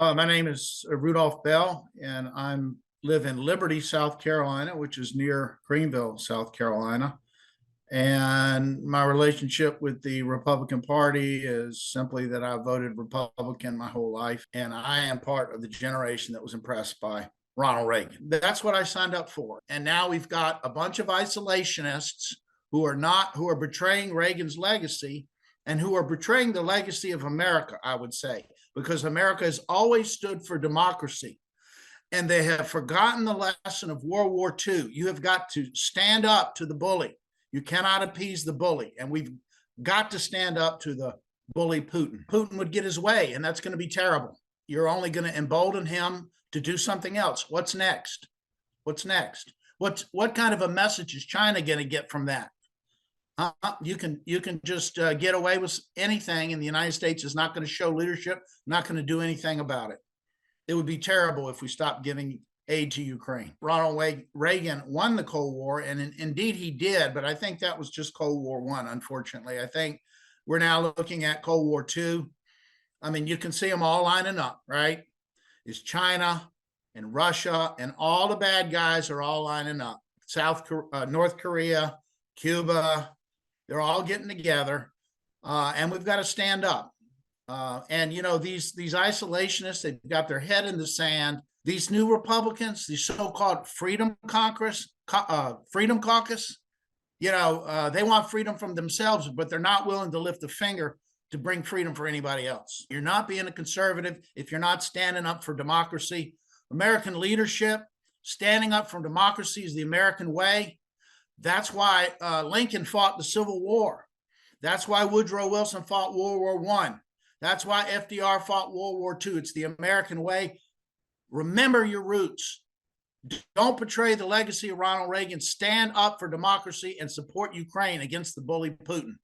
My name is Rudolph Bell, and I'm live in Liberty, South Carolina, which is near Greenville, South Carolina. And my relationship with the Republican Party is simply that I voted Republican my whole life, and I am part of the generation that was impressed by Ronald Reagan. That's what I signed up for. And now we've got a bunch of isolationists who are betraying Reagan's legacy and who are betraying the legacy of America, I would say, because America has always stood for democracy. And they have forgotten the lesson of World War II. You have got to stand up to the bully. You cannot appease the bully. And we've got to stand up to the bully Putin. Putin would get his way, and that's going to be terrible. You're only going to embolden him to do something else. What's next? What's next? What kind of a message is China going to get from that? You can just get away with anything, and the United States is not going to show leadership, not going to do anything about it. It would be terrible if we stopped giving aid to Ukraine. Ronald Reagan won the Cold War, and indeed he did, but I think that was just Cold War I, unfortunately. I think we're now looking at Cold War II. I mean, you can see them all lining up, right? It's China and Russia, and all the bad guys are all lining up. North Korea, Cuba, they're all getting together, and we've got to stand up. And you know, these isolationists, they've got their head in the sand. These new Republicans, these so-called Freedom Caucus, you know, they want freedom from themselves, but they're not willing to lift a finger to bring freedom for anybody else. You're not being a conservative if you're not standing up for democracy. American leadership, standing up for democracy is the American way. That's why Lincoln fought the Civil War. That's why Woodrow Wilson fought World War I. That's why FDR fought World War II. It's the American way. Remember your roots. Don't betray the legacy of Ronald Reagan. Stand up for democracy and support Ukraine against the bully Putin.